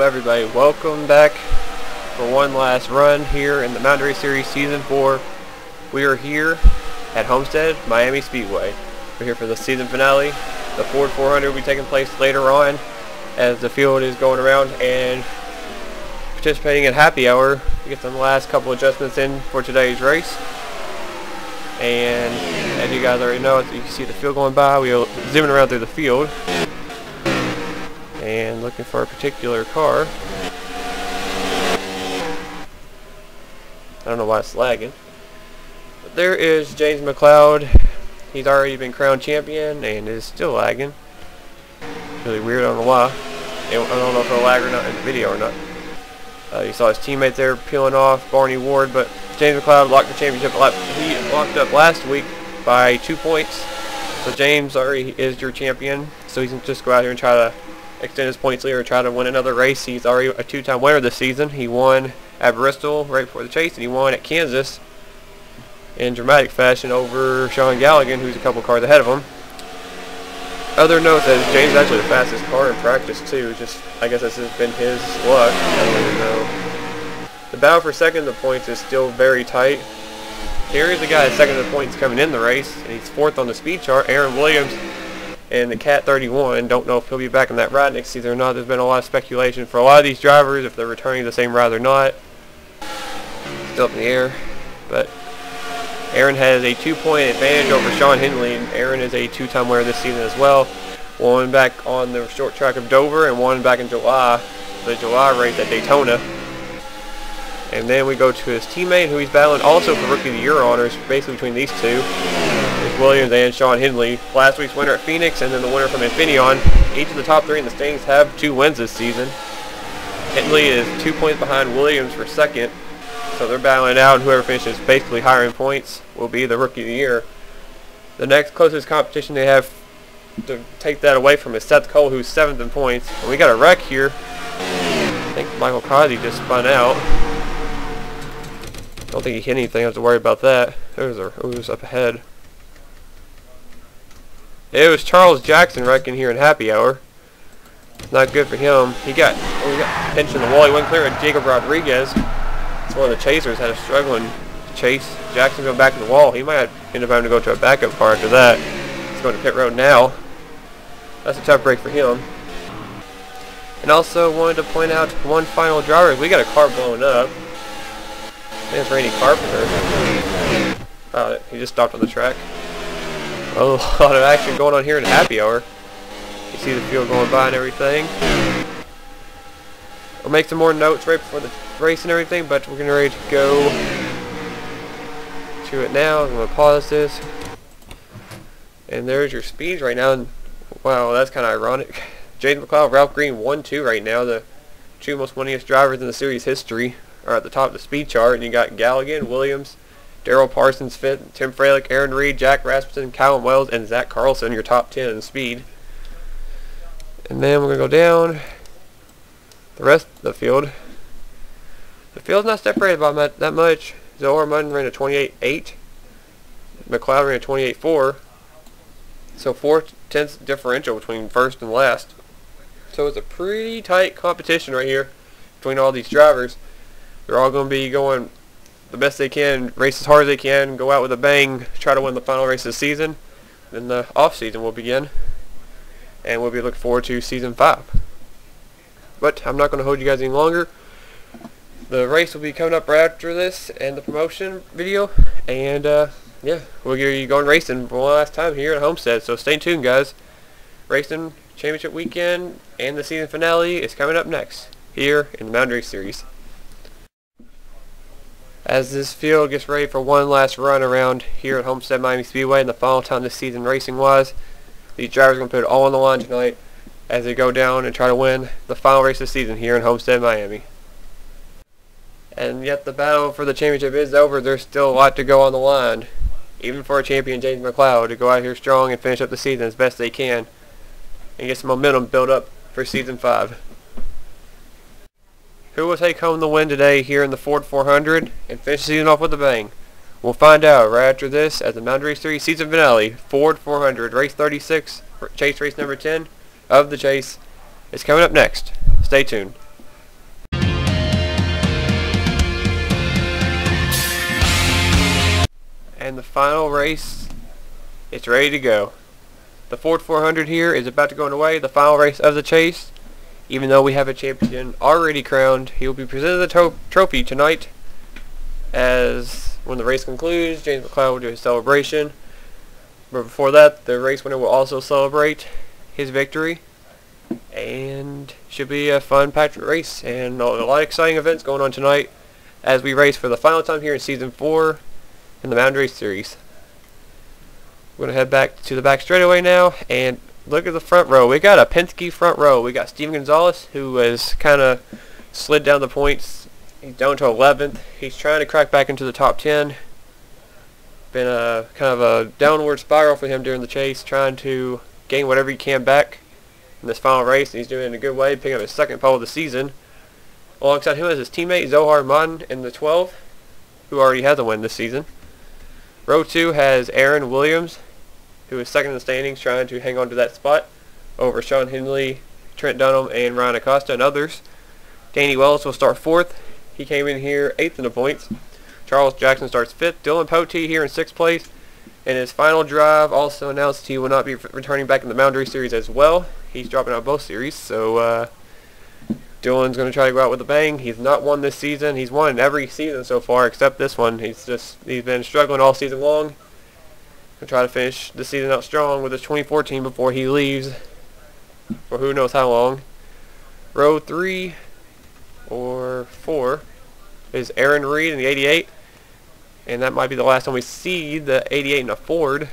everybody, welcome back for one last run here in the Mountain Race Series Season 4. We are here at Homestead, Miami Speedway. We're here for the season finale. The Ford 400 will be taking place later on as the field is going around and participating in happy hour. We get some last couple adjustments in for today's race. And as you guys already know, you can see the field going by. We are zooming around through the field and looking for a particular car. I don't know why it's lagging. But there is James McCloud. He's already been crowned champion and is still lagging. Really weird, I don't know why. I don't know if it'll lag or not in the video or not. You saw his teammate there peeling off, Barney Ward, but James McCloud locked the championship. He locked up last week by 2 points. So James already is your champion. So he can just go out here and try to extend his points lead or try to win another race. He's already a two-time winner this season. He won at Bristol right before the chase, and he won at Kansas in dramatic fashion over Sean Galligan, who's a couple cars ahead of him. Other note that James is actually the fastest car in practice too. Just I guess this has been his luck. I don't even know. The battle for second in the points is still very tight. Here is the guy at second in the points coming in the race, and he's fourth on the speed chart, Aaron Williams. And the Cat 31, don't know if he'll be back in that ride next season or not. There's been a lot of speculation for a lot of these drivers if they're returning to the same ride or not. Still up in the air. But Aaron has a 2-point advantage over Sean Henley. And Aaron is a two-time winner this season as well. One back on the short track of Dover and one back in July, the July race at Daytona. And then we go to his teammate who he's battling also for Rookie of the Year honors, basically between these two. Williams and Sean Henley. Last week's winner at Phoenix and then the winner from Infineon. Each of the top three in the standings have 2 wins this season. Henley is 2 points behind Williams for second. So they're battling out, and whoever finishes basically higher in points will be the Rookie of the Year. The next closest competition they have to take that away from is Seth Cole, who's 7th in points. And we got a wreck here. I think Michael Cosby just spun out. Don't think he hit anything. I have to worry about that. It was up ahead. It was Charles Jackson wrecking here in happy hour. Not good for him. He got pinched in the wall. He went clear at Jacob Rodriguez. It's one of the chasers had a struggling chase. Jackson going back to the wall. He might end up having to go to a backup car after that. He's going to pit road now. That's a tough break for him. And also wanted to point out one final driver. We got a car blowing up. I think it's Randy Carpenter. Oh, he just stopped on the track. A lot of action going on here in happy hour. You see the field going by and everything. We'll make some more notes right before the race and everything, but we're getting ready to go to it now. I'm going to pause this. And there's your speeds right now. And wow, that's kind of ironic. James McCloud, Ralph Green 1-2 right now. The 2 most winningest drivers in the series history are at the top of the speed chart. And you got Galligan, Williams, Daryl Parsons 5th, Tim Freilich, Aaron Reed, Jack Rasmussen, Callum Wells, and Zach Carlson, your top 10 in speed. And then we're going to go down the rest of the field. The field's not separated by that much. Zohar Mutton ran a 28.8. McCloud ran a 28.4. So 4/10 differential between first and last. So it's a pretty tight competition right here between all these drivers. They're all going to be going the best they can, race as hard as they can, go out with a bang, try to win the final race of the season. Then the off season will begin, and we'll be looking forward to season 5. But I'm not going to hold you guys any longer. The race will be coming up right after this and the promotion video, and yeah, we'll get you going racing for one last time here at Homestead. So stay tuned, guys. Racing championship weekend and the season finale is coming up next here in the Mountain Race Series. As this field gets ready for one last run around here at Homestead Miami Speedway and the final time this season racing-wise, these drivers are going to put it all on the line tonight as they go down and try to win the final race of the season here in Homestead Miami. And yet the battle for the championship is over. There's still a lot to go on the line, even for a champion James McCloud to go out here strong and finish up the season as best they can and get some momentum built up for season 5. Who will take home the win today here in the Ford 400 and finish the season off with a bang? We'll find out right after this at the Mountain Race Series season finale, Ford 400, race 36, chase race number 10 of the chase is coming up next. Stay tuned. And the final race, it's ready to go. The Ford 400 here is about to go away, the final race of the chase. Even though we have a champion already crowned, he will be presented the trophy tonight. As when the race concludes, James McCloud will do his celebration. But before that, the race winner will also celebrate his victory. And should be a fun packed race and a lot of exciting events going on tonight as we race for the final time here in Season 4 in the Mountain Race Series. We're going to head back to the back straightaway now and look at the front row. We got a Penske front row. We got Steven Gonzalez, who has kind of slid down the points. He's down to 11th. He's trying to crack back into the top 10. Been a kind of a downward spiral for him during the chase, trying to gain whatever he can back in this final race. And he's doing it in a good way, picking up his second pole of the season. Alongside him is his teammate Zohar Madden in the 12, who already has a win this season. Row 2 has Aaron Williams, who is second in the standings, trying to hang on to that spot over Sean Henley, Trent Dunham, and Ryan Acosta and others. Danny Wells will start 4th. He came in here 8th in the points. Charles Jackson starts 5th. Dillon Poteet here in 6th place. In his final drive, also announced he will not be returning back in the Mountain Race Series as well. He's dropping out both series, so Dillon's going to try to go out with a bang. He's not won this season. He's won every season so far except this one. He's been struggling all season long. He'll try to finish the season out strong with his 2014 before he leaves for who knows how long. Row 3 or 4 is Aaron Reed in the 88. And that might be the last time we see the 88 in a Ford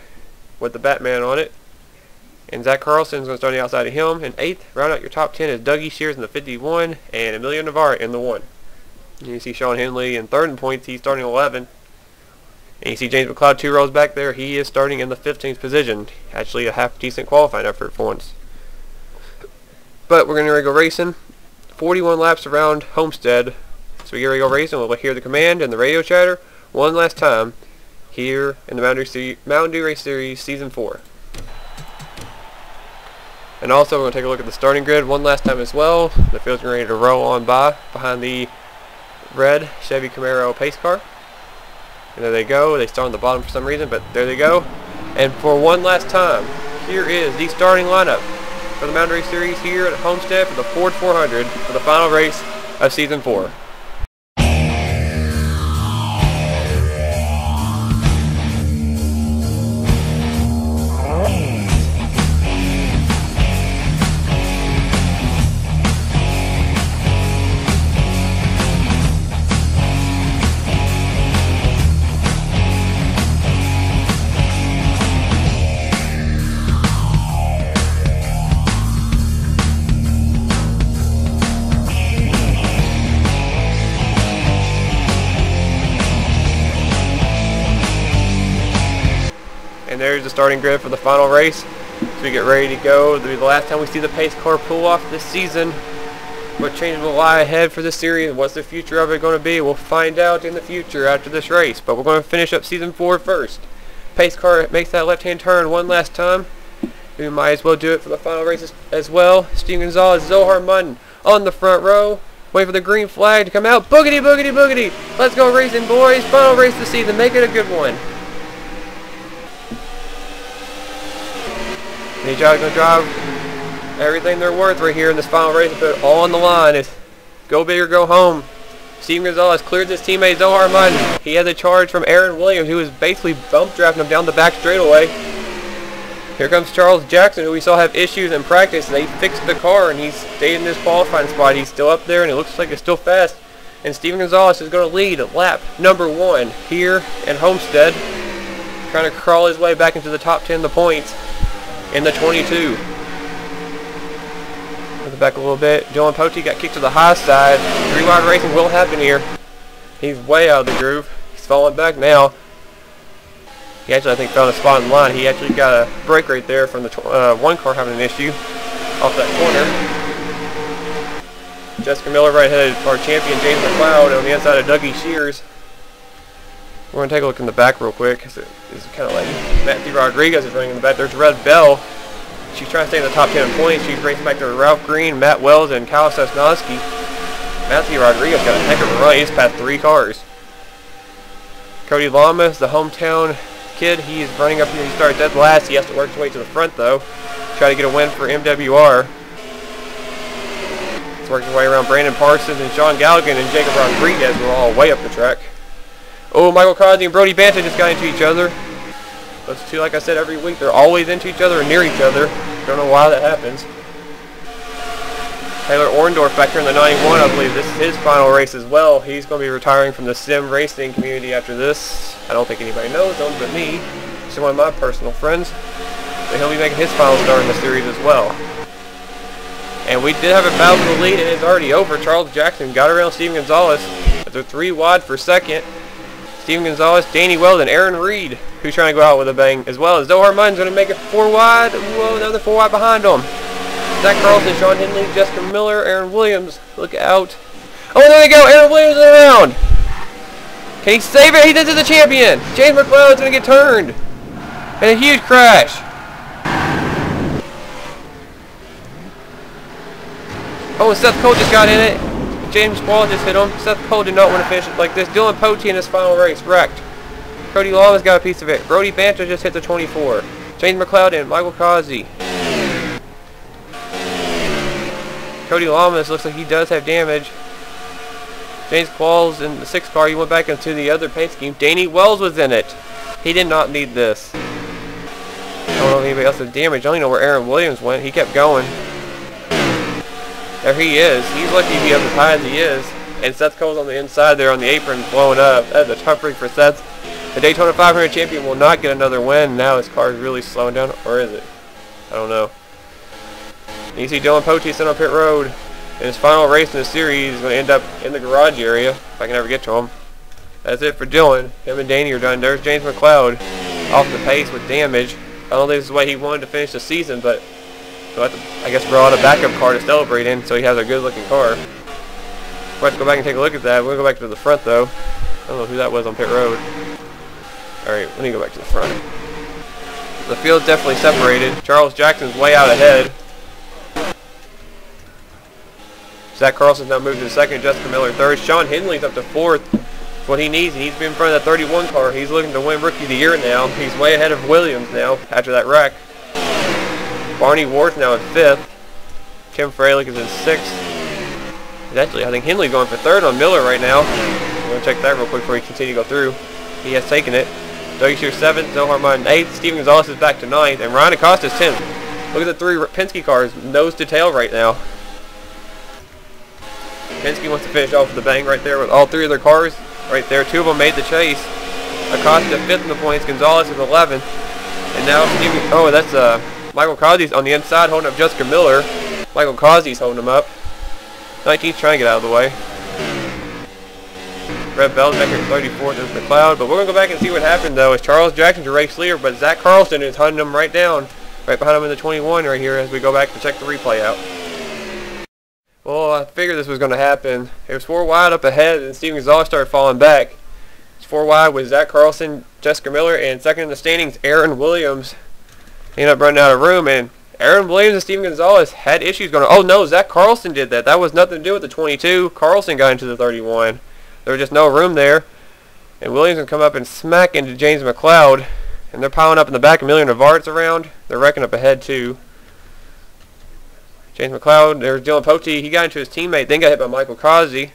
with the Batman on it. And Zach Carlson's going to start on the outside of him. In 8th, round out your top 10 is Dougie Shears in the 51 and Emilio Navarre in the 1. And you see Sean Henley in 3rd in points. He's starting 11th. And you see James McCloud 2 rows back there. He is starting in the 15th position. Actually a half decent qualifying effort for once. But we're going to go racing. 41 laps around Homestead. So we get ready to go racing. We'll hear the command and the radio chatter one last time here in the Mountain Dew Race Series Season 4. And also we're going to take a look at the starting grid one last time as well. The field's ready to roll on by behind the red Chevy Camaro pace car. And there they go. They start on the bottom for some reason, but there they go. And for one last time, here is the starting lineup for the Mountain Race Series here at Homestead for the Ford 400 for the final race of Season 4. And there's the starting grid for the final race. So we get ready to go. It'll be the last time we see the pace car pull off this season. What changes will lie ahead for this series? What's the future of it going to be? We'll find out in the future after this race. But we're going to finish up Season 4 first. Pace car makes that left-hand turn one last time. We might as well do it for the final race as well. Steven Gonzalez, Zohar Madden on the front row. Wait for the green flag to come out. Boogity, boogity, boogity. Let's go racing, boys. Final race of the season. Make it a good one. These guys are going to drive everything they're worth right here in this final race and put it all on the line. It's go big or go home. Steven Gonzalez clears his teammate Zohar Madden. He has a charge from Aaron Williams, who was basically bump drafting him down the back straightaway. Here comes Charles Jackson, who we saw have issues in practice. They fixed the car and he's stayed in this qualifying spot. He's still up there and it looks like it's still fast. And Steven Gonzalez is going to lead lap number 1 here in Homestead. Trying to crawl his way back into the top 10 of the points in the 22. Move back a little bit. Dillon Poteet got kicked to the high side. 3-wide racing will happen here. He's way out of the groove. He's falling back now. He actually, I think, found a spot in the line. He actually got a break right there from the one car having an issue off that corner. Jessica Miller right ahead of our champion James McCloud on the inside of Dougie Shears. We're going to take a look in the back real quick. It's kind of like Matthew Rodriguez is running in the back. There's Red Bell. She's trying to stay in the top 10 in points. She's racing back to Ralph Green, Matt Wells, and Kyle Sosnowski. Matthew Rodriguez got a heck of a run. He's passed 3 cars. Cody Lamas, the hometown kid, he's running up here. He started dead last. He has to work his way to the front though. Try to get a win for MWR. He's working his way around Brandon Parsons and Sean Galligan and Jacob Rodriguez were all way up the track. Oh, Michael Crosby and Brody Banta just got into each other. Those two, like I said, every week they're always into each other or near each other. Don't know why that happens. Taylor Orendorff back here in the 91, I believe this is his final race as well. He's going to be retiring from the sim racing community after this. I don't think anybody knows him but me. He's one of my personal friends. But he'll be making his final start in the series as well. And we did have a battle for the lead, and it's already over. Charles Jackson got around Steven Gonzalez. They're 3 wide for second. Steven Gonzalez, Danny Weld, and Aaron Reed, who's trying to go out with a bang, as well as Zohar Mun's going to make it 4 wide. Whoa, another 4 wide behind him. Zach Carlson, Sean Henley, Jessica Miller, Aaron Williams. Look out. Oh, there we go. Aaron Williams is around. Can he save it? He did to the champion. James McCloud's going to get turned. And a huge crash. Oh, and Seth Cole just got in it. James Wall just hit him. Seth Cole did not want to finish it like this. Dillon Poteet in his final race wrecked. Cody Lamas got a piece of it. Brody Banta just hit the 24. James McCloud and Michael Causey. Cody Lamas looks like he does have damage. James Qualls in the 6th car. He went back into the other paint scheme. Danny Wells was in it. He did not need this. I don't know if anybody else had damage. I don't even know where Aaron Williams went. He kept going. There he is. He's lucky to be up as high as he is. And Seth Cole's on the inside there on the apron blowing up. That's a tough rig for Seth. The Daytona 500 champion will not get another win. Now his car is really slowing down. Or is it? I don't know. And you see Dillon Poteet sitting on pit road. In his final race in the series, he's going to end up in the garage area. If I can ever get to him. That's it for Dillon. Him and Danny are done. There's James McCloud off the pace with damage. I don't think this is the way he wanted to finish the season, but he'll have to, I guess, brought a backup car to celebrate in, so he has a good-looking car. We'll have to go back and take a look at that. We'll go back to the front, though. I don't know who that was on pit road. Alright, let me go back to the front. The field's definitely separated. Charles Jackson's way out ahead. Zach Carlson's now moved to second. Jessica Miller third. Sean Henley's up to 4th. That's what he needs. He needs to be in front of that 31 car. He's looking to win Rookie of the Year now. He's way ahead of Williams now after that wreck. Barney Ward's now in 5th. Tim Freilich is in 6th. Actually, I think Henley's going for 3rd on Miller right now. I'm going to check that real quick before we continue to go through. He has taken it. Dougie Shear 7th. Zohar Munn 8th. Steven Gonzalez is back to 9th. And Ryan Acosta's 10th. Look at the 3 Penske cars nose to tail right now. Penske wants to finish off with a bang right there with all 3 of their cars. Right there. 2 of them made the chase. Acosta 5th in the points. Gonzalez is 11th. And now Steven... Oh, that's Michael Causey's on the inside holding up Jessica Miller. Michael Causey's holding him up. 19th's trying to get out of the way. Red Bell's back here 34th is McCloud. But we're going to go back and see what happened, though. As Charles Jackson's a race leader, but Zach Carlson is hunting him right down. Right behind him in the 21 right here as we go back to check the replay out. Well, I figured this was going to happen. It was 4 wide up ahead, and Steven Gonzalez started falling back. It's 4 wide with Zach Carlson, Jessica Miller, and second in the standings, Aaron Williams. He ended up running out of room, and Aaron Williams and Steven Gonzalez had issues going on. Oh, no, Zach Carlson did that. That was nothing to do with the 22. Carlson got into the 31. There was just no room there. And Williams would come up and smack into James McCloud. And they're piling up in the back. Emilio Navarrete's around. They're wrecking up ahead, too. James McCloud, there's Dillon Poteet. He got into his teammate, then got hit by Michael Causey.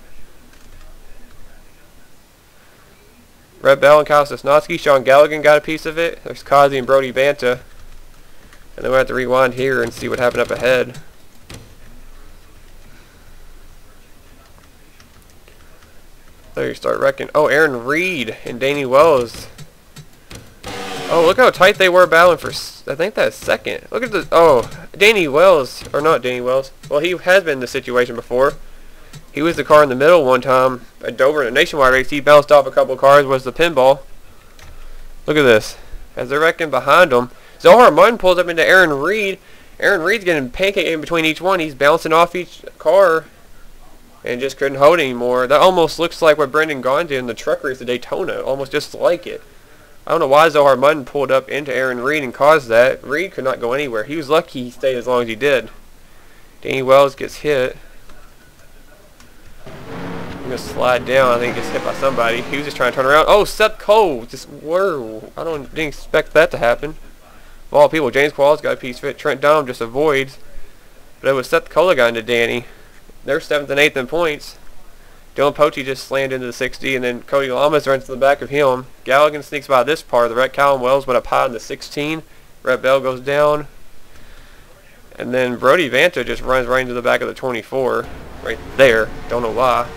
Red Bell and Kyle Sosnowski. Sean Galligan got a piece of it. There's Causey and Brody Banta. And then we'll have to rewind here and see what happened up ahead. There you start wrecking. Oh, Aaron Reed and Danny Wells. Oh, look how tight they were battling for, I think that's second. Look at the, oh, Danny Wells, or not Danny Wells. Well, he has been in this situation before. He was the car in the middle one time at Dover in a nationwide race. He bounced off a couple cars, was the pinball. Look at this. As they're wrecking behind him. Zohar Munn pulls up into Aaron Reed. Aaron Reed's getting pancake in between each one. He's bouncing off each car and just couldn't hold anymore. That almost looks like what Brendan Gaughan did in the truck race at Daytona. Almost just like it. I don't know why Zohar Munn pulled up into Aaron Reed and caused that. Reed could not go anywhere. He was lucky he stayed as long as he did. Danny Wells gets hit. gonna slide down. I think he gets hit by somebody. He was just trying to turn around. Oh, Seth Cole! Just whoa! Didn't expect that to happen. Of all people, James Quall's got a piece fit. Trent Dunham just avoids. But it was Seth Cole that got into Danny. They're 7th and 8th in points. Dillon Poteet just slammed into the 60, and then Cody Lamas runs to the back of him. Galligan sneaks by this part of the wreck. Callum Wells went up high in the 16. Rhett Bell goes down. And then Brody Vanta just runs right into the back of the 24. Right there. Don't know why.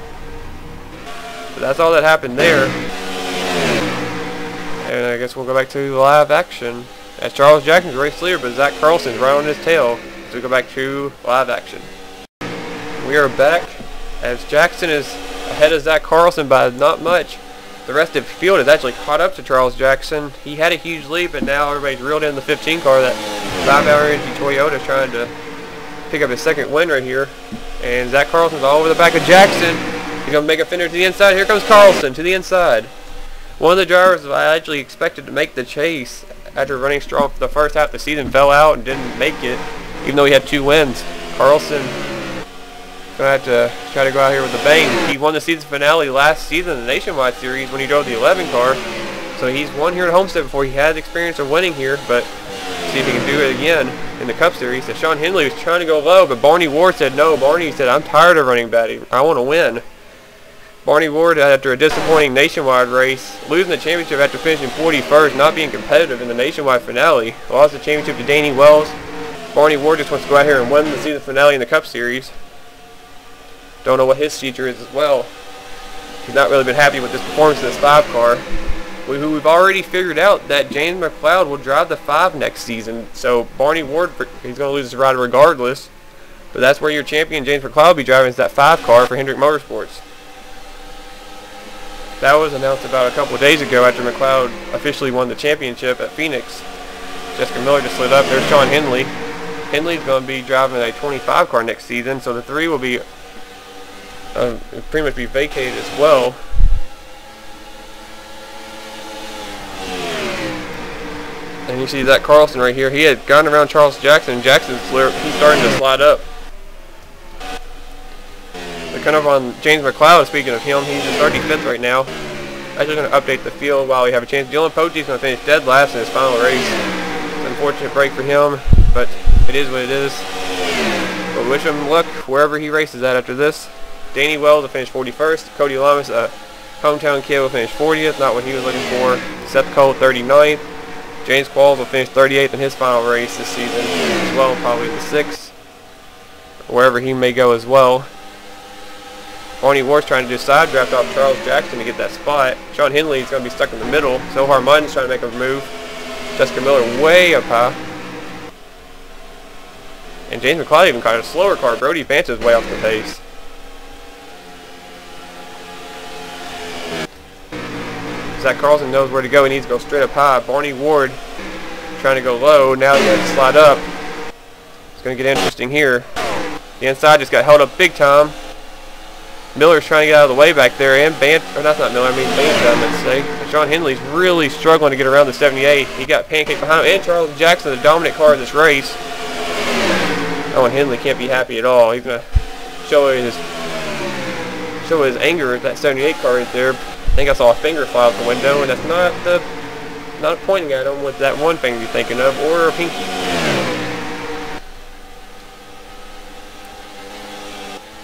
But that's all that happened there. And I guess we'll go back to live action. As Charles Jackson's race leader, but Zach Carlson's right on his tail. So we go back to live action. We are back as Jackson is ahead of Zach Carlson by not much. The rest of the field has actually caught up to Charles Jackson. He had a huge lead, but now everybody's reeled in the 15 car. That 5-hour energy Toyota is trying to pick up his second win right here. And Zach Carlson's all over the back of Jackson. He's going to make a fender to the inside. Here comes Carlson to the inside. One of the drivers I actually expected to make the chase after running strong for the first half of the season fell out and didn't make it, even though he had 2 wins. Carlson going to have to try to go out here with a bang. He won the season finale last season in the Nationwide Series when he drove the 11 car. So he's won here at Homestead before. He had experience of winning here, but see if he can do it again in the Cup Series. So Sean Henley was trying to go low, but Barney Ward said no. Barney said, I'm tired of running batty. I want to win. Barney Ward, after a disappointing Nationwide race, losing the championship after finishing 41st, not being competitive in the Nationwide finale, lost the championship to Danny Wells. Barney Ward just wants to go out here and win the season finale in the Cup Series. Don't know what his future is as well. He's not really been happy with this performance in this 5 car. We've already figured out that James McCloud will drive the 5 next season. So Barney Ward, he's going to lose his ride regardless. But that's where your champion James McCloud will be driving, is that 5 car for Hendrick Motorsports. That was announced about a couple of days ago after McCloud officially won the championship at Phoenix. Jessica Miller just slid up. There's Sean Henley. Henley's going to be driving a 25 car next season, so the 3 will be pretty much be vacated as well. And you see that Carlson right here. He had gone around Charles Jackson. Jackson's he's starting to slide up. They're kind of on James McCloud. Speaking of him, he's in 35th right now. Actually going to update the field while we have a chance. Dillon Poteet's going to finish dead last in his final race. It's an unfortunate break for him, but it is what it is. But wish him luck wherever he races at after this. Danny Wells will finish 41st. Cody Lamas, a hometown kid, will finish 40th. Not what he was looking for. Seth Cole, 39th. James Qualls will finish 38th in his final race this season as well, probably the 6th. Wherever he may go as well. Barney Ward's trying to do a side draft off Charles Jackson to get that spot. Sean Henley's going to be stuck in the middle. Zohar Munden's trying to make a move. Jessica Miller way up high. And James McCloud even caught a slower car. Brody Vanta's way off the pace. Zach Carlson knows where to go. He needs to go straight up high. Barney Ward trying to go low. Now he has to slide up. It's going to get interesting here. The inside just got held up big time. Miller's trying to get out of the way back there. And that's not Miller, I mean Banta, let's say. Sean Henley's really struggling to get around the 78. He got pancaked behind him. And Charles Jackson, the dominant car in this race. Oh, and Henley can't be happy at all. He's going to show his anger at that 78 car right there. I think I saw a finger fly out the window, and that's not pointing at him with that one finger you're thinking of, or a pinky.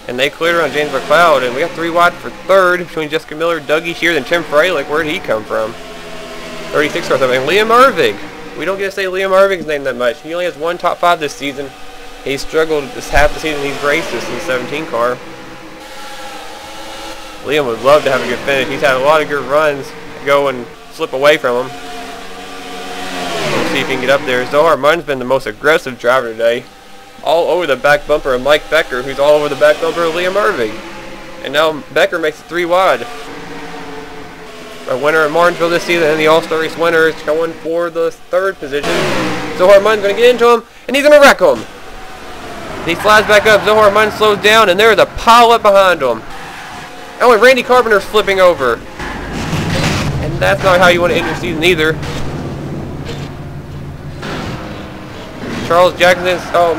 And they cleared around James McCloud, and we got 3 wide for 3rd between Jessica Miller, Dougie Sheard, and Tim Freilich. Where did he come from? 36 cars up, and Liam Irvig. We don't get to say Liam Irvig's name that much. He only has 1 top 5 this season. He's struggled this half the season he's raced this in the 17 car. Liam would love to have a good finish. He's had a lot of good runs go and slip away from him. We'll see if he can get up there. Zohar Munden's been the most aggressive driver today. All over the back bumper of Mike Becker, who's all over the back bumper of Liam Irvig. And now Becker makes it 3 wide. A winner at Martinsville this season and the All-Star Race winner is going for the 3rd position. Zohar Munden's going to get into him, and he's going to wreck him. And he flies back up. Zohar Munden slows down, and there's a pile up behind him. Oh, and Randy Carpenter's flipping over. And that's not how you want to end your season either. Charles Jackson,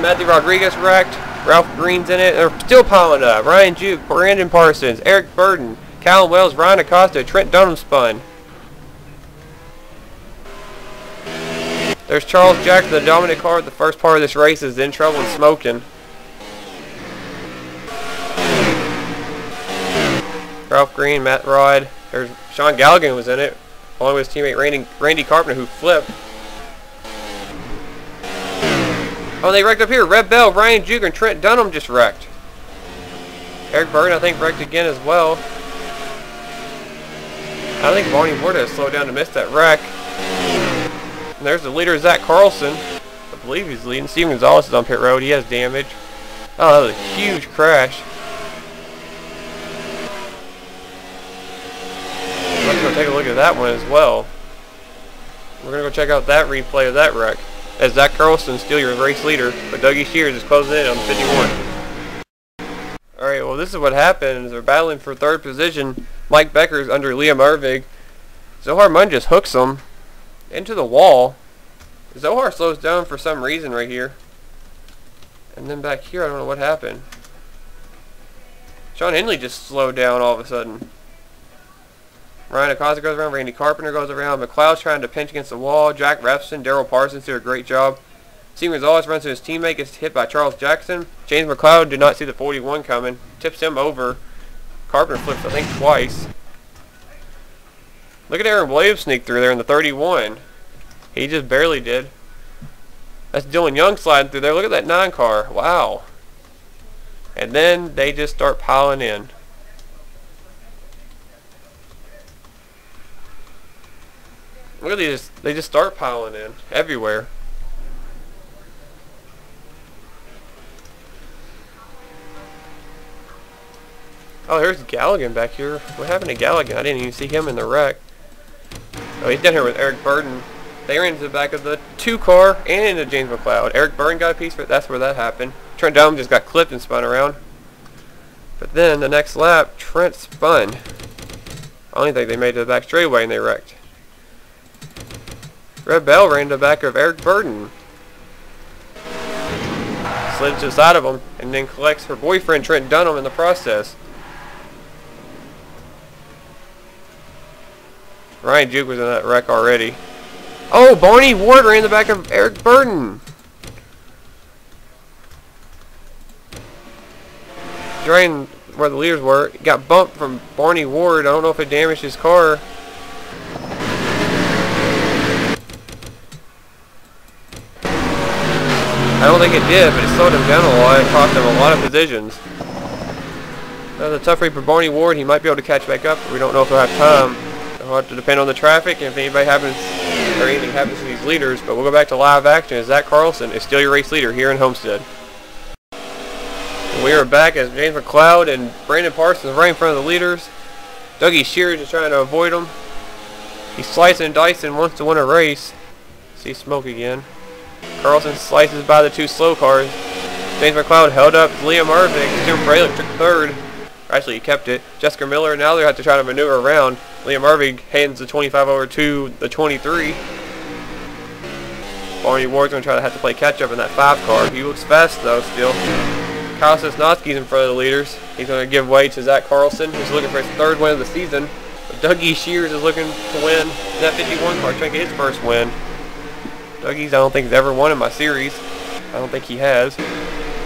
Matthew Rodriguez wrecked. Ralph Green's in it. They're still piling up. Ryan Juke, Brandon Parsons, Eric Burden, Callum Wells, Ryan Acosta, Trent Dunham spun. There's Charles Jackson, the dominant car. The first part of this race is in trouble and smoking. Ralph Green, Matt Rod. There's Sean Galligan was in it, along with his teammate Randy Carpenter, who flipped. Oh, they wrecked up here. Red Bell, Ryan Juke, and Trent Dunham just wrecked. Eric Burden, I think, wrecked again as well. I think Barney Ward has slowed down to miss that wreck. And there's the leader, Zach Carlson. I believe he's leading. Steven Gonzalez is on pit road. He has damage. Oh, that was a huge crash. Let's go take a look at that one as well. We're going to go check out that replay of that wreck. As Zach Carlson still your race leader, but Dougie Shears is closing in on 51. Alright, well this is what happens. They're battling for third position. Mike Becker's under Liam Ervig. Zohar Munn just hooks him into the wall. Zohar slows down for some reason right here. And then back here, I don't know what happened. Sean Henley just slowed down all of a sudden. Ryan Acosta goes around, Randy Carpenter goes around, McCloud's trying to pinch against the wall, Jack Refson, Daryl Parsons do a great job. Steven Gonzalez runs to his teammate, gets hit by Charles Jackson. James McCloud did not see the 41 coming, tips him over. Carpenter flips, I think, twice. Look at Aaron Williams sneak through there in the 31. He just barely did. That's Dillon Young sliding through there. Look at that 9 car. Wow. And then they just start piling in. Look at these, they just start piling in everywhere. Oh, here's Galligan back here. What happened to Galligan? I didn't even see him in the wreck. Oh, he's down here with Eric Burden. They ran into the back of the 2 car and into James McCloud. Eric Burden got a piece for it. That's where that happened. Trent Dunham just got clipped and spun around. But then the next lap, Trent spun. I only think they made it to the back straightaway and they wrecked. Red Bell ran to the back of Eric Burden. Slid to the side of him and then collects her boyfriend Trent Dunham in the process. Ryan Juke was in that wreck already. Oh, Barney Ward ran in the back of Eric Burden. Drain where the leaders were. Got bumped from Barney Ward. I don't know if it damaged his car. I don't think it did, but it slowed him down a lot. It cost him a lot of positions. That was a tough race for Barney Ward. He might be able to catch back up, but we don't know if he'll have time. It'll have to depend on the traffic and if anybody happens or anything happens to these leaders. But we'll go back to live action as Zach Carlson is still your race leader here in Homestead. And we are back as James McCloud and Brandon Parsons right in front of the leaders. Dougie Shears is trying to avoid them. He's slicing and dicing, wants to win a race. See smoke again. Carlson slices by the 2 slow cars. James McCloud held up Liam Ervig. Tim Fralick took 3rd. Actually, he kept it. Jessica Miller, now they have to try to maneuver around. Liam Ervig hands the 25 over to the 23. Barney Ward's going to have to play catch-up in that 5 car. He looks fast, though, still. Kyle Sosnowski's in front of the leaders. He's going to give way to Zach Carlson, who's looking for his 3rd win of the season. But Dougie Shears is looking to win that 51 car, trying to get his 1st win. Dougie's, I don't think, has ever won in my series. I don't think he has.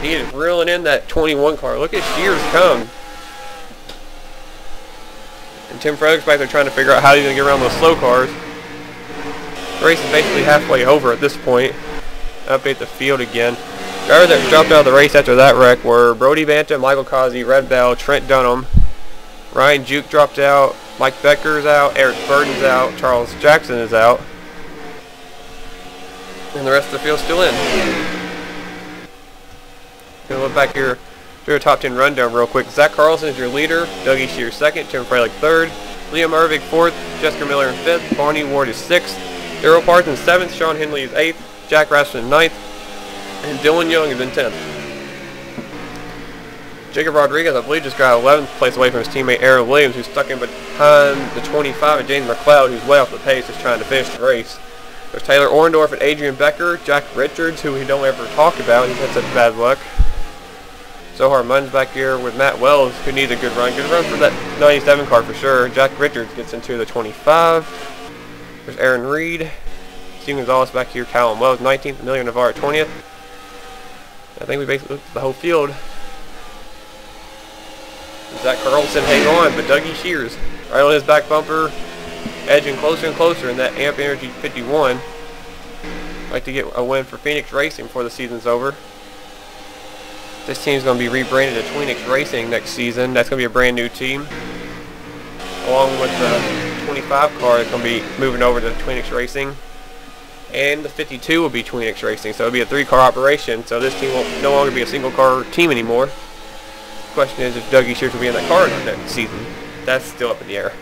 He is reeling in that 21 car. Look at Shears come. And Tim Fredericks back there trying to figure out how he's going to get around those slow cars. The race is basically halfway over at this point. Update the field again. Drivers that dropped out of the race after that wreck were Brody Banta, Michael Causey, Red Bell, Trent Dunham. Ryan Juke dropped out. Mike Becker's out. Eric Burden's out. Charles Jackson is out. And the rest of the field's still in. Gonna look back here, do a top 10 rundown real quick. Zach Carlson is your leader. Dougie Shears 2nd. Tim Fralick 3rd. Liam Ervig 4th. Jessica Miller in 5th. Barney Ward is 6th. Daryl Parsons 7th. Sean Henley is 8th. Jack Rasmussen 9th. And Dillon Young is in 10th. Jacob Rodriguez, I believe, just got 11th place away from his teammate Aaron Williams, who's stuck in behind the 25, and James McCloud, who's way off the pace, is trying to finish the race. There's Taylor Orendorff and Adrian Becker, Jack Richards, who we don't ever talk about. He's had such bad luck. Zohar Munn's back here with Matt Wells, who needs a good run. Good run for that 97 car for sure. Jack Richards gets into the 25. There's Aaron Reed. Steve Gonzalez back here. Callum Wells 19th. Amelia Navarre 20th. I think we basically looked at the whole field. Zach Carlson hang on, but Dougie Shears right on his back bumper, edging closer and closer in that Amp Energy 51. Like to get a win for Phoenix Racing before the season's over. This team's going to be rebranded to Tweenix Racing next season. That's going to be a brand new team. Along with the 25 car that's going to be moving over to Tweenix Racing. And the 52 will be Tweenix Racing. So it'll be a 3-car operation. So this team will no longer be a single car team anymore. The question is if Dougie Shears will be in that car next season. That's still up in the air.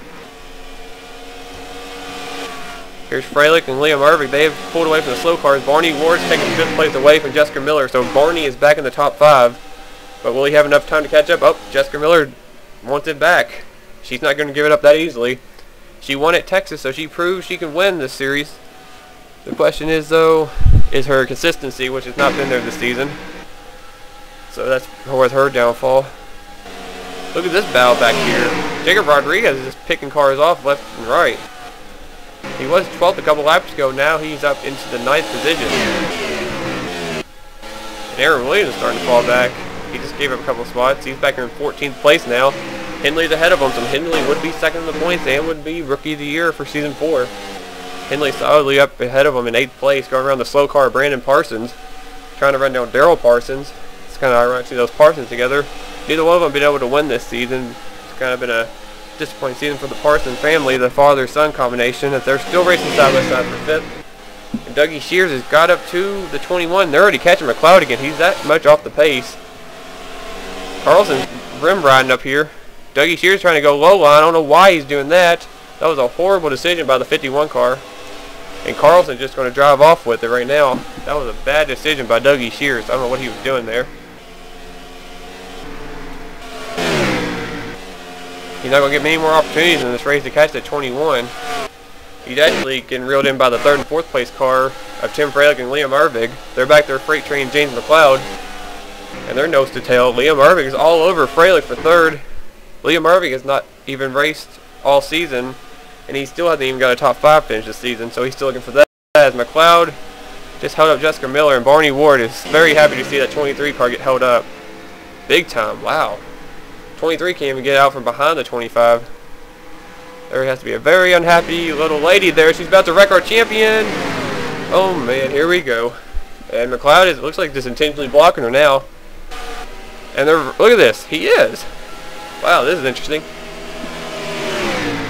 Here's Freilich and Liam Irving. They have pulled away from the slow cars. Barney Ward's taking 5th place away from Jessica Miller. So Barney is back in the top 5. But will he have enough time to catch up? Oh, Jessica Miller wants it back. She's not going to give it up that easily. She won at Texas, so she proves she can win this series. The question is, though, is her consistency, which has not been there this season. So that's with her downfall. Look at this battle back here. Jacob Rodriguez is just picking cars off left and right. He was 12th a couple laps ago. Now he's up into the 9th position. And Aaron Williams is starting to fall back. He just gave up a couple spots. He's back here in 14th place now. Hindley's ahead of him, so Hindley would be second in the points and would be Rookie of the Year for Season 4. Hindley solidly up ahead of him in 8th place, going around the slow car Brandon Parsons, trying to run down Daryl Parsons. It's kind of ironic to see those Parsons together. Neither one of them been able to win this season. It's kind of been a disappointing season for the Parsons family, the father-son combination, that they're still racing side by side for 5th. And Dougie Shears has got up to the 21. They're already catching McCloud again. He's that much off the pace. Carlson's rim riding up here. Dougie Shears trying to go low line. I don't know why he's doing that. That was a horrible decision by the 51 car. And Carlson's just going to drive off with it right now. That was a bad decision by Dougie Shears. I don't know what he was doing there. He's not going to get many more opportunities in this race to catch that 21. He's actually getting reeled in by the 3rd and 4th place car of Tim Freilich and Liam Irving. They're back there freight train James McCloud. And they're nose to tail. Liam Irving is all over Freilich for 3rd. Liam Irving has not even raced all season. And he still hasn't even got a top 5 finish this season. So he's still looking for that. As McCloud just held up Jessica Miller. And Barney Ward is very happy to see that 23 car get held up. Big time. Wow. 23 can't even get out from behind the 25. There has to be a very unhappy little lady there. She's about to wreck our champion. Oh man, here we go. And McCloud is, looks like just intentionally blocking her now. And they're, look at this. He is. Wow, this is interesting.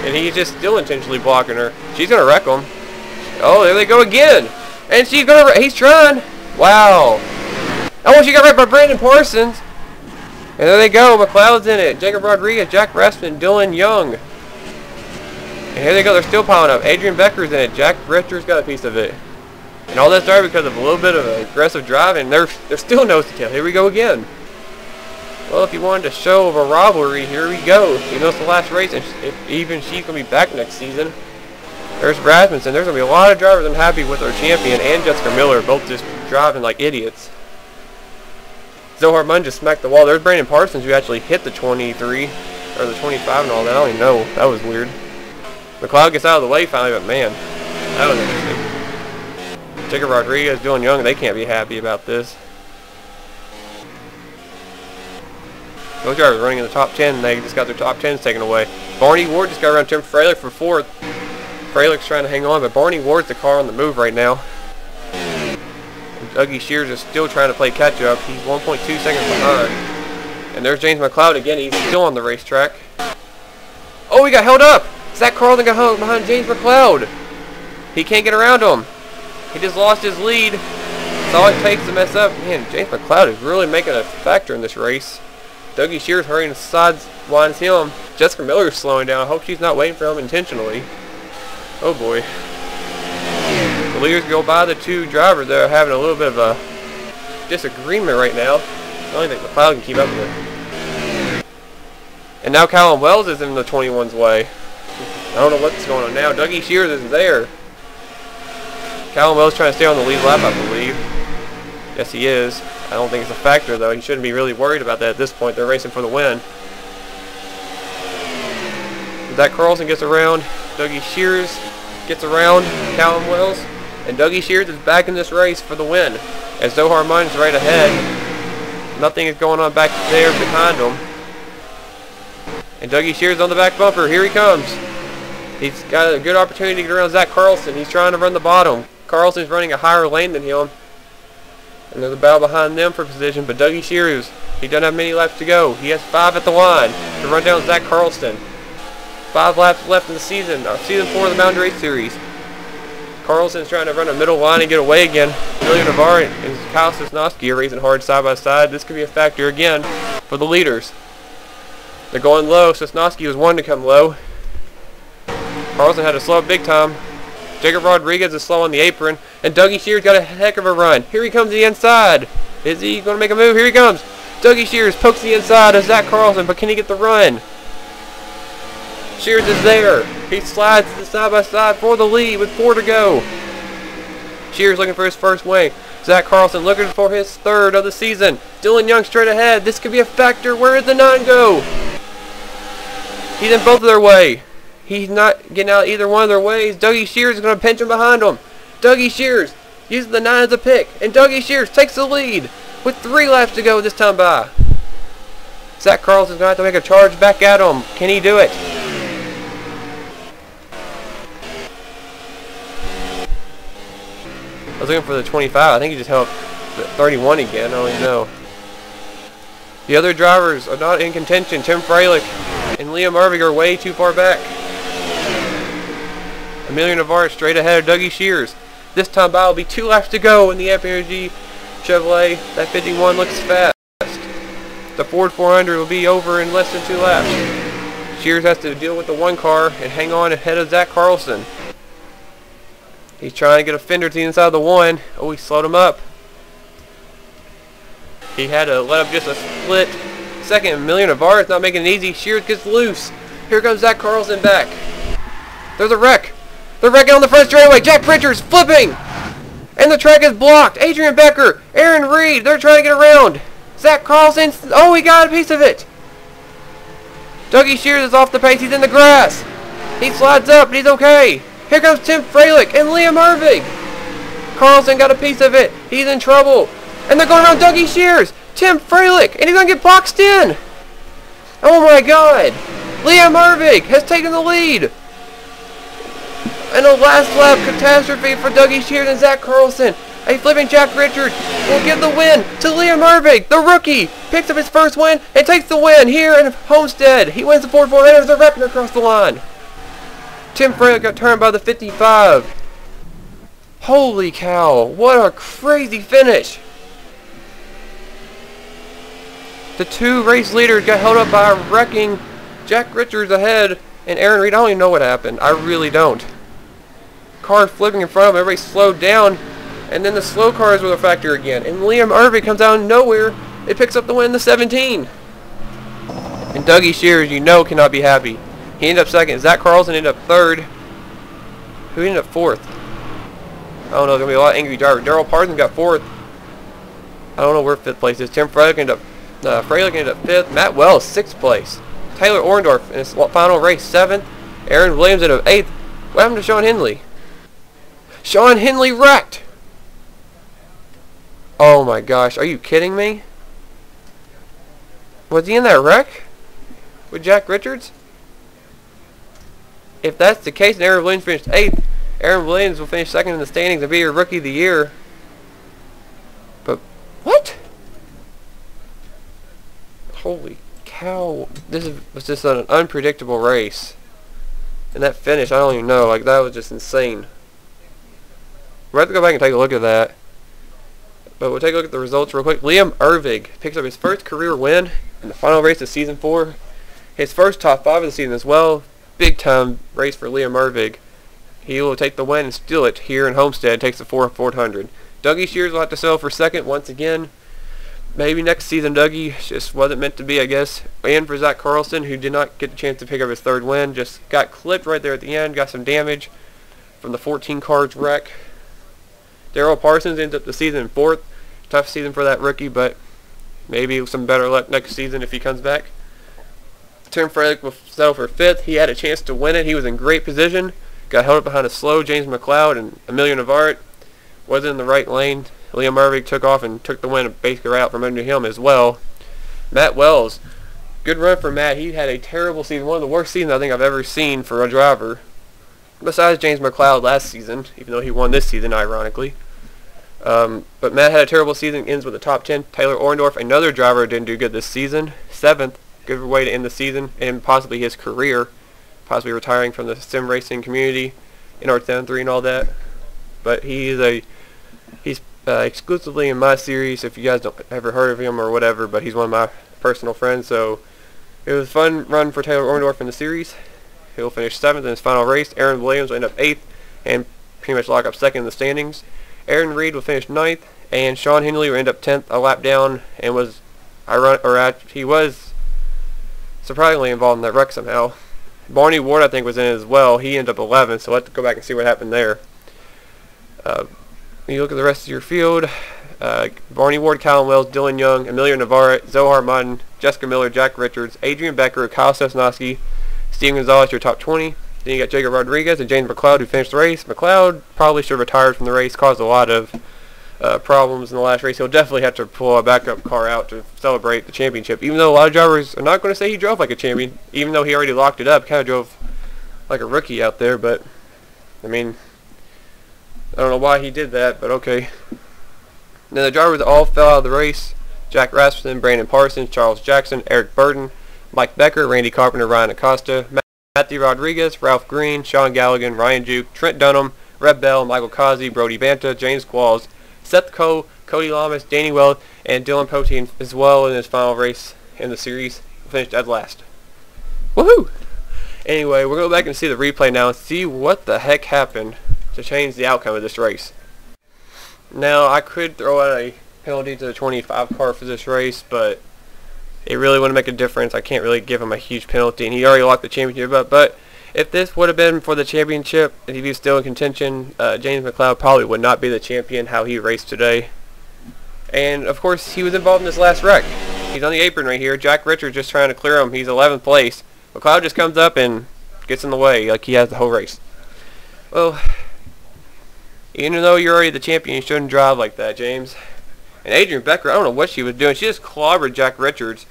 And he's just still intentionally blocking her. She's gonna wreck him. Oh, there they go again. And she's gonna, he's trying. Wow. Oh, she got wrecked by Brandon Parsons. And there they go, McCloud's in it. Jacob Rodriguez, Jack Restman, Dillon Young. And here they go, they're still piling up. Adrian Becker's in it. Jack Richter's got a piece of it. And all that started because of a little bit of aggressive driving. They're still nose to tail. Here we go again. Well, if you wanted a show of a rivalry, here we go. You know it's the last race, and even she's going to be back next season. There's Rasmussen. There's going to be a lot of drivers unhappy with our champion and Jessica Miller, both just driving like idiots. Zohar Munn just smacked the wall. There's Brandon Parsons, who actually hit the 23, or the 25 and all that. I don't even know. That was weird. McCloud gets out of the way finally, but man, that was interesting. Jacob Rodriguez, Dillon Young, they can't be happy about this. Those drivers running in the top 10, and they just got their top 10s taken away. Barney Ward just got around Tim Freilich for 4th. Freilich's trying to hang on, but Barney Ward's the car on the move right now. Dougie Shears is still trying to play catch-up. He's 1.2 seconds behind. And there's James McCloud again. He's still on the racetrack. Oh, he got held up! Zach Carlton got held behind James McCloud. He can't get around him. He just lost his lead. That's all it takes to mess up. Man, James McCloud is really making a factor in this race. Dougie Shears hurrying sidewinds him. Jessica Miller is slowing down. I hope she's not waiting for him intentionally. Oh boy. The leaders go by the 2 drivers. They're having a little bit of a disagreement right now. I don't think McCloud can keep up with it. And now Callum Wells is in the 21's way. I don't know what's going on now. Dougie Shears isn't there. Callum Wells trying to stay on the lead lap, I believe. Yes, he is. I don't think it's a factor, though. He shouldn't be really worried about that at this point. They're racing for the win. Zach Carlson gets around. Dougie Shears gets around Callum Wells. And Dougie Shears is back in this race for the win. As Zohar Mun's right ahead. Nothing is going on back there behind him. And Dougie Shears on the back bumper. Here he comes. He's got a good opportunity to get around Zach Carlson. He's trying to run the bottom. Carlson's running a higher lane than him. And there's a battle behind them for position. But Dougie Shears, he doesn't have many laps to go. He has 5 at the line to run down Zach Carlson. 5 laps left in the season. Season 4 of the Mountain Race Series. Carlson's trying to run a middle line and get away again. Emilio Navarre and Kyle Sosnowski are racing hard side by side. This could be a factor again for the leaders. They're going low. Sosnowski was one to come low. Carlson had to slow up big time. Jacob Rodriguez is slow on the apron. And Dougie Shears got a heck of a run. Here he comes to the inside. Is he going to make a move? Here he comes. Dougie Shears pokes the inside of Zach Carlson, but can he get the run? Shears is there. He slides to the side-by-side for the lead with 4 to go. Shears looking for his first win. Zach Carlson looking for his 3rd of the season. Dillon Young straight ahead. This could be a factor. Where did the 9 go? He's in both of their way. He's not getting out either one of their ways. Dougie Shears is going to pinch him behind him. Dougie Shears uses the 9 as a pick. And Dougie Shears takes the lead with 3 laps to go this time by. Zach Carlson's going to have to make a charge back at him. Can he do it? I was looking for the 25. I think he just held 31 again. I don't even know. The other drivers are not in contention. Tim Freilich and Liam Irving are way too far back. Emilio Navarre straight ahead of Dougie Shears. This time by will be 2 laps to go in the FNG Chevrolet. That 51 looks fast. The Ford 400 will be over in less than 2 laps. Shears has to deal with the 1 car and hang on ahead of Zach Carlson. He's trying to get a fender to the inside of the 1. Oh, he slowed him up. He had to let up just a split second. Emilio Navarre is not making it easy. Shears gets loose. Here comes Zach Carlson back. There's a wreck. They're wrecking on the front straightaway. Jack Richards flipping. And the track is blocked. Adrian Becker, Aaron Reed, they're trying to get around. Zach Carlson, oh, he got a piece of it. Dougie Shears is off the pace. He's in the grass. He slides up, but he's okay. Here comes Tim Freilich and Liam Irving. Carlson got a piece of it. He's in trouble. And they're going around Dougie Shears. Tim Freilich, and he's going to get boxed in. Oh my God. Liam Irving has taken the lead. And a last lap catastrophe for Dougie Shears and Zach Carlson. A flipping Jack Richards will give the win to Liam Irving. The rookie picks up his first win and takes the win here in Homestead. He wins the Ford 400 as they're wrecking across the line. Tim Freilich got turned by the 55. Holy cow, what a crazy finish. The 2 race leaders got held up by wrecking Jack Richards ahead and Aaron Reed. I don't even know what happened. I really don't. Cars flipping in front of him, everybody slowed down, and then the slow cars were the factor again. And Liam Irving comes out of nowhere. It picks up the win, the 17. And Dougie Shears, you know, cannot be happy. He ended up 2nd. Zach Carlson ended up 3rd. Who ended up 4th? I don't know. There's going to be a lot of angry drivers. Darrell Parsons got 4th. I don't know where 5th place is. Tim Freilich ended up 5th. Matt Wells, 6th place. Taylor Orendorff in his final race, 7th. Aaron Williams ended up 8th. What happened to Sean Henley? Sean Henley wrecked. Oh my gosh. Are you kidding me? Was he in that wreck? With Jack Richards? If that's the case and Aaron Williams finished 8th, Aaron Williams will finish 2nd in the standings and be your Rookie of the Year. But, what? Holy cow. Was just an unpredictable race. And that finish, I don't even know. Like, that was just insane. We'll have to go back and take a look at that. But we'll take a look at the results real quick. Liam Irving picks up his first career win in the final race of Season 4. His first top 5 of the season as well. Big time race for Liam Irving. He will take the win and steal it here in Homestead. Takes the Ford 400. Dougie Shears will have to settle for 2nd once again. Maybe next season Dougie just wasn't meant to be, I guess. And for Zach Carlson, who did not get the chance to pick up his 3rd win. Just got clipped right there at the end. Got some damage from the 14 cars wreck. Darrell Parsons ends up the season in 4th. Tough season for that rookie, but maybe some better luck next season if he comes back. Tim Freilich will settle for 5th. He had a chance to win it. He was in great position. Got held up behind a slow James McCloud, and Emilio Navarrete wasn't in the right lane. Liam Mervig took off and took the win basically out from under him as well. Matt Wells, good run for Matt. He had a terrible season, one of the worst seasons I think I've ever seen for a driver. Besides James McCloud last season, even though he won this season, ironically. But Matt had a terrible season, ends with the top 10. Taylor Orendorff, another driver who didn't do good this season. 7th, good way to end the season and possibly his career. Possibly retiring from the sim racing community in R73 and all that. But he's exclusively in my series, if you guys don't ever heard of him or whatever, but he's one of my personal friends. So it was a fun run for Taylor Orendorff in the series. He'll finish 7th in his final race. Aaron Williams will end up 8th and pretty much lock up 2nd in the standings. Aaron Reed will finish 9th, and Sean Henley will end up 10th, a lap down, and he was surprisingly involved in that wreck somehow. Barney Ward, I think, was in it as well. He ended up 11th, so we'll have to go back and see what happened there. When you look at the rest of your field, Barney Ward, Callum Wells, Dillon Young, Emilio Navarrete, Zohar Martin, Jessica Miller, Jack Richards, Adrian Becker, Kyle Sosnowski, Steve Gonzalez, your top 20. Then you got Jacob Rodriguez and James McCloud, who finished the race. McCloud probably should have retired from the race, caused a lot of problems in the last race. He'll definitely have to pull a backup car out to celebrate the championship, even though a lot of drivers are not going to say he drove like a champion, even though he already locked it up. Kind of drove like a rookie out there, but, I mean, I don't know why he did that, but okay. Now the drivers all fell out of the race. Jack Rasmussen, Brandon Parsons, Charles Jackson, Eric Burton, Mike Becker, Randy Carpenter, Ryan Acosta, Matthew Rodriguez, Ralph Green, Sean Galligan, Ryan Juke, Trent Dunham, Reb Bell, Michael Kazi, Brody Banta, James Qualls, Seth Coe, Cody Lamas, Danny Weld, and Dylan Poteet as well in his final race in the series. Finished dead last. Woohoo! Anyway, we're going to go back and see the replay now and see what the heck happened to change the outcome of this race. Now, I could throw out a penalty to the 25 car for this race, but it really wouldn't make a difference. I can't really give him a huge penalty, and he already locked the championship up. But if this would have been for the championship, if he was still in contention, James McCloud probably would not be the champion how he raced today. And, of course, he was involved in this last wreck. He's on the apron right here. Jack Richards just trying to clear him. He's 11th place. McCloud just comes up and gets in the way like he has the whole race. Well, even though you're already the champion, you shouldn't drive like that, James. And Adrian Becker, I don't know what she was doing. She just clobbered Jack Richards.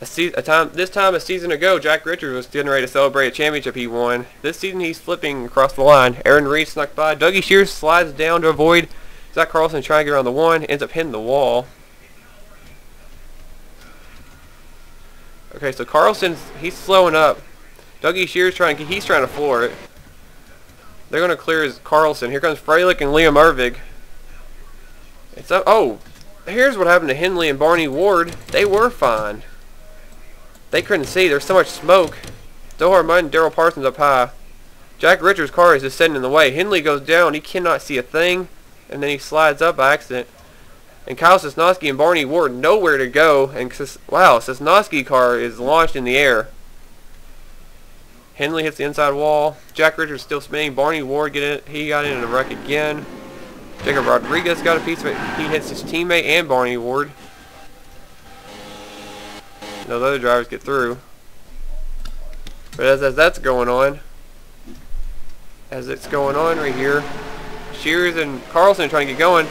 This time a season ago, Jack Richards was getting ready to celebrate a championship he won. This season he's flipping across the line. Aaron Reed snuck by. Dougie Shears slides down to avoid. Zach Carlson trying to get around the one. Ends up hitting the wall. Okay, so he's slowing up. Dougie Shears he's trying to floor it. They're going to clear his Carlson. Here comes Freilich and Liam Ervig. Oh, here's what happened to Henley and Barney Ward. They were fine. They couldn't see. There's so much smoke. Zohar Martin, Daryl Parsons up high. Jack Richards' car is just sitting in the way. Henley goes down. He cannot see a thing. And then he slides up by accident. And Kyle Sosnowski and Barney Ward nowhere to go. And wow, Sosnowski's car is launched in the air. Henley hits the inside wall. Jack Richards still spinning. Barney Ward he got in a wreck again. Jacob Rodriguez got a piece of it. He hits his teammate and Barney Ward. Those other drivers get through. But as that's going on, right here, Shears and Carlson are trying to get going.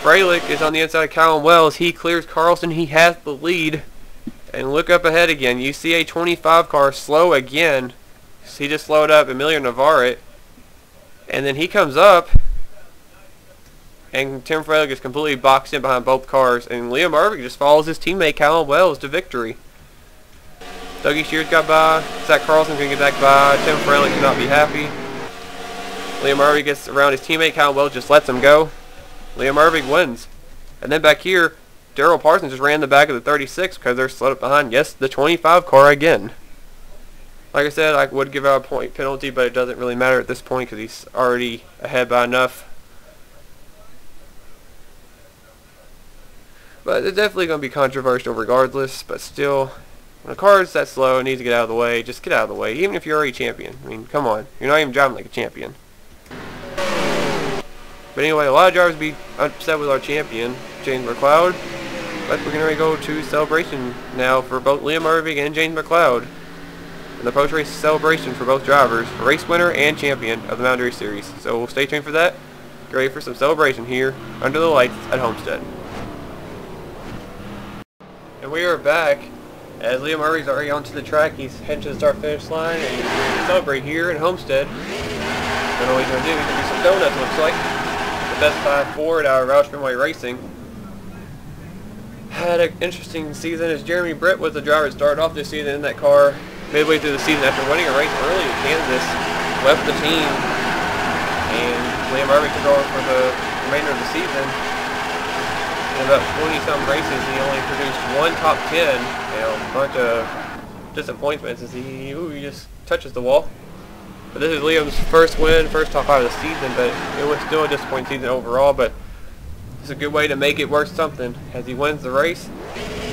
Freilich is on the inside of Callum Wells. He clears Carlson. He has the lead. And look up ahead again. You see a 25 car slow again. He just slowed up Emilio Navarrete. And then he comes up. And Tim Freilich is completely boxed in behind both cars. And Liam Ervig just follows his teammate Callum Wells to victory. Dougie Shears got by. Zach Carlson can get back by. Tim Freilich cannot be happy. Liam Ervig gets around his teammate. Callum Wells just lets him go. Liam Ervig wins. And then back here, Daryl Parsons just ran the back of the 36 because they're slowed up behind, yes, the 25 car again. Like I said, I would give out a point penalty, but it doesn't really matter at this point because he's already ahead by enough. But it's definitely going to be controversial regardless, but still, when a car is that slow, it needs to get out of the way. Just get out of the way, even if you're already champion. I mean, come on. You're not even driving like a champion. But anyway, a lot of drivers be upset with our champion, James McCloud. But we're going to go to celebration now for both Liam Irving and James McCloud. And the post-race celebration for both drivers, race winner and champion of the Mountain Race Series. So we'll stay tuned for that. Get ready for some celebration here under the lights at Homestead. And we are back as Liam Irving's already onto the track. He's heading to the start-finish line and he's going to celebrate here in Homestead. Don't know what he's going to do. He's going to do some donuts, it looks like. The best by Ford out of Roush Fenway Racing. Had an interesting season as Jeremy Britt was the driver that started off this season in that car midway through the season after winning a race early in Kansas. Left the team and Liam Irving took over for the remainder of the season. In about 20-some races, he only produced one top 10. You know, a bunch of disappointments as he just touches the wall. But this is Liam's first win, first top 5 of the season, but it was still a disappointing season overall. But it's a good way to make it worth something as he wins the race.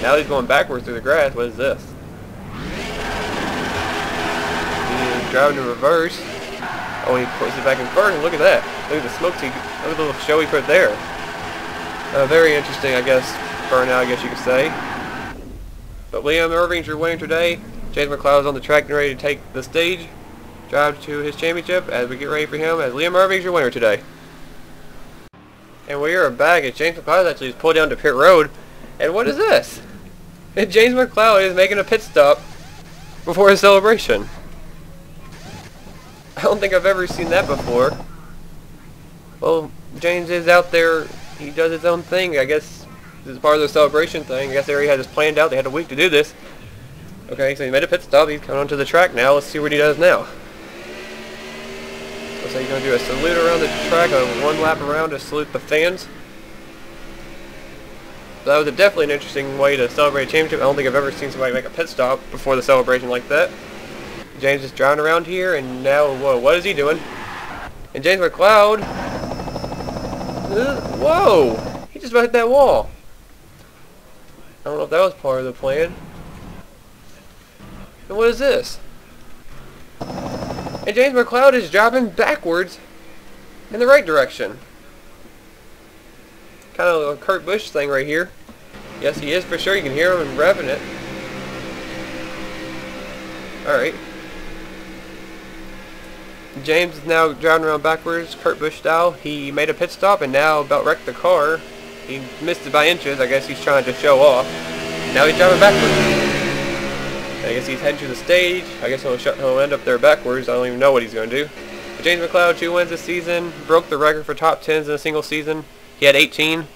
Now he's going backwards through the grass. What is this? He is driving in reverse. Oh, he puts it back in first. Look at that. Look at the smoke. Look at the little show he put there. Very interesting, I guess, burnout, I guess you could say. But Liam Irving's your winner today. James McCloud is on the track and ready to take the stage, drive to his championship as we get ready for him, as Liam Irving's your winner today. And we are back as James McCloud actually just pulled down to pit road. And what is this? And James McCloud is making a pit stop before his celebration. I don't think I've ever seen that before. Well, James is out there. He does his own thing. I guess this is part of the celebration thing. I guess they already had this planned out. They had a week to do this. Okay, so he made a pit stop. He's coming onto the track now. Let's see what he does now. Looks like he's going to do a salute around the track, one lap around to salute the fans. So that was definitely an interesting way to celebrate a championship. I don't think I've ever seen somebody make a pit stop before the celebration like that. James is driving around here, and now, whoa, what is he doing? And James McCloud... whoa! He just about hit that wall. I don't know if that was part of the plan. And what is this? And James McCloud is driving backwards in the right direction. Kind of a Kurt Busch thing right here. Yes, he is for sure. You can hear him revving it. Alright. James is now driving around backwards, Kurt Busch style. He made a pit stop and now about wrecked the car. He missed it by inches. I guess he's trying to show off. Now he's driving backwards. I guess he's heading to the stage. I guess he'll end up there backwards. I don't even know what he's going to do. But James McCloud, 2 wins this season. Broke the record for top 10s in a single season. He had 18.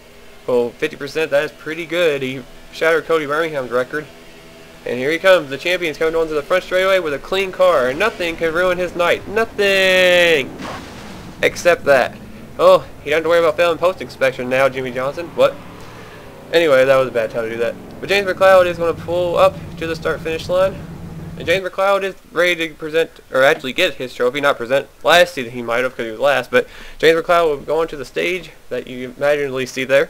Well, 50%, that is pretty good. He shattered Cody Birmingham's record. And here he comes. The champion's coming onto the front straightaway with a clean car. Nothing can ruin his night. Nothing! Except that. Oh, he doesn't have to worry about failing post-inspection now, Jimmy Johnson. What? Anyway, that was a bad time to do that. But James McCloud is going to pull up to the start-finish line. And James McCloud is ready to present, or actually get his trophy. Not present. Last season he might have because he was last. But James McCloud will go onto the stage that you imaginably see there.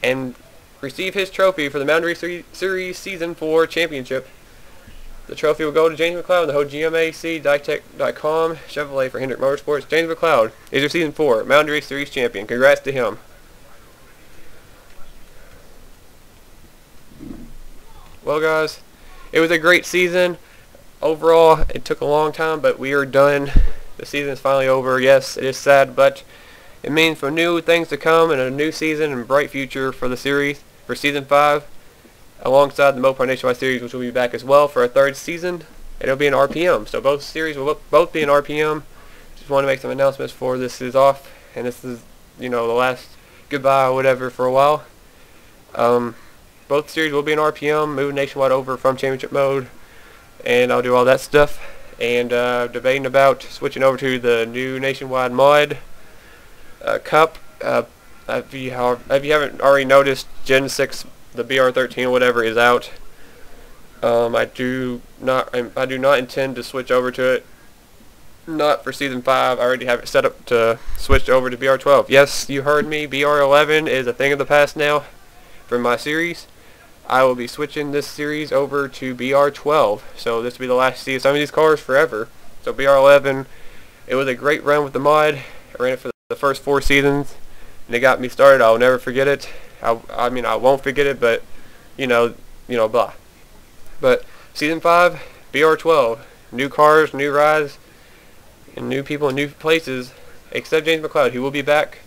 And receive his trophy for the Mountain Race Series Season 4 Championship. The trophy will go to James McCloud, the whole GMAC, Ditech.com, Chevrolet for Hendrick Motorsports. James McCloud is your Season 4 Mountain Race Series champion. Congrats to him. Well, guys, it was a great season. Overall, it took a long time, but we are done. The season is finally over. Yes, it is sad, but it means for new things to come and a new season and bright future for the series for Season 5, alongside the Mopar Nationwide Series, which will be back as well for a 3rd season. It'll be an RPM, so both series will both be an RPM. Just want to make some announcements for this is off, and this is, you know, the last goodbye or whatever for a while. Both series will be in RPM, moving Nationwide over from Championship mode, and I'll do all that stuff. And debating about switching over to the new Nationwide Mod Cup. If you haven't already noticed, Gen 6, the BR13 or whatever, is out. I do not intend to switch over to it. Not for Season 5. I already have it set up to switch over to BR12. Yes, you heard me. BR11 is a thing of the past now for my series. I will be switching this series over to BR12. So this will be the last season. Some of these cars forever. So BR11, it was a great run with the mod. I ran it for the first 4 seasons, and it got me started. I'll never forget it. I mean, I won't forget it, but blah. But season 5, BR12, new cars, new rides, and new people and new places, except James McCloud. He will be back.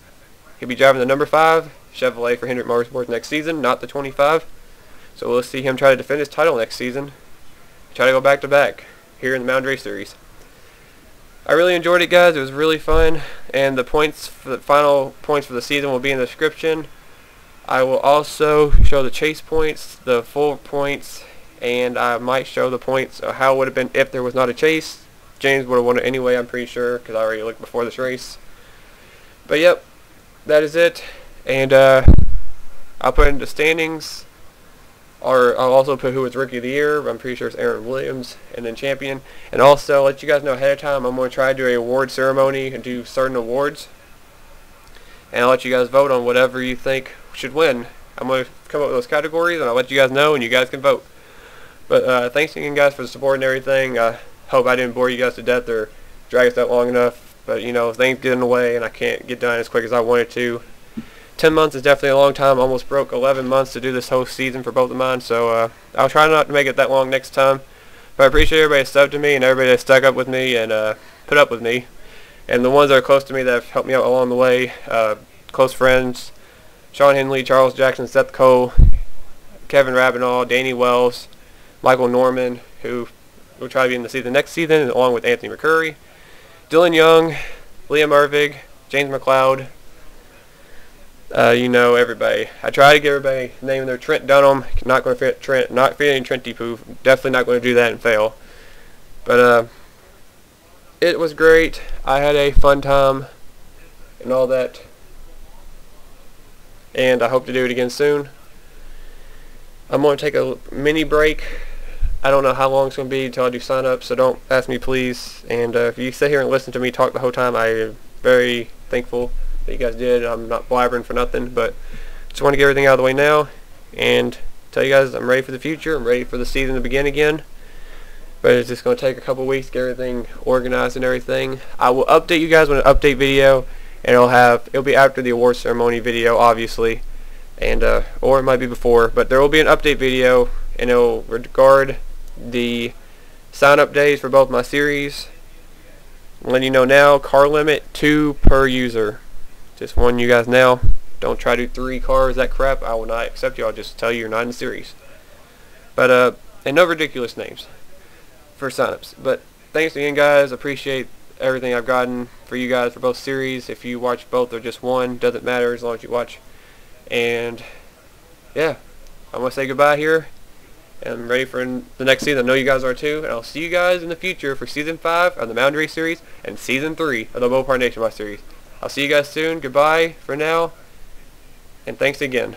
He'll be driving the number 5 Chevrolet for Hendrick Motorsports next season, not the 25. So we'll see him try to defend his title next season. Try to go back to back here in the Mound Race Series. I really enjoyed it, guys. It was really fun, and the points for the final points for the season will be in the description. I will also show the chase points, the full points, and I might show the points of how it would have been if there was not a chase. James would have won it anyway, I'm pretty sure, because I already looked before this race. But yep, that is it, and I'll put in the standings, or I'll also put who was Rookie of the Year. I'm pretty sure it's Aaron Williams, and then Champion. And also, let you guys know ahead of time, I'm going to try to do an award ceremony and do certain awards, and I'll let you guys vote on whatever you think should win. I'm going to come up with those categories, and I'll let you guys know, and you guys can vote. But thanks again, guys, for the support and everything. I hope I didn't bore you guys to death or drag us out long enough. But, things get in the way, and I can't get done as quick as I wanted to. 10 months is definitely a long time. I almost broke 11 months to do this whole season for both of mine. So I'll try not to make it that long next time. But I appreciate everybody that stuck to me and everybody that stuck up with me and put up with me. And the ones that are close to me that have helped me out along the way. Close friends. Sean Henley, Charles Jackson, Seth Cole, Kevin Rabinall, Danny Wells, Michael Norman, who will try to be in the season next season, along with Anthony McCurry, Dillon Young, Liam Ervig, James McCloud, everybody. I try to get everybody name there. Trent Dunham, not going to forget Trent, not forgetting Trenty Poo, definitely not going to do that and fail. But it was great. I had a fun time and all that. And I hope to do it again soon. I'm going to take a mini break. I don't know how long it's going to be until I do sign up, so don't ask me, please. And if you sit here and listen to me talk the whole time, I am very thankful that you guys did. I'm not blabbering for nothing, but just want to get everything out of the way now and tell you guys I'm ready for the future. I'm ready for the season to begin again. But it's just going to take a couple weeks to get everything organized and everything. I will update you guys with an update video. And it'll be after the award ceremony video, obviously, and or it might be before, but there will be an update video, and it'll regard the sign-up days for both my series. I'm letting you know now, car limit 2 per user. Just warning you guys now, don't try to do 3 cars, that crap. I will not accept you. I'll just tell you you're not in the series. But and no ridiculous names for sign-ups. But thanks again, guys. Appreciate everything I've gotten for you guys for both series. If you watch both or just one, doesn't matter as long as you watch. And yeah, I'm going to say goodbye here. And I'm ready for the next season. I know you guys are too. And I'll see you guys in the future for Season 5 of the Mound Race Series and Season 3 of the Mopar Nationwide Series. I'll see you guys soon. Goodbye for now. And thanks again.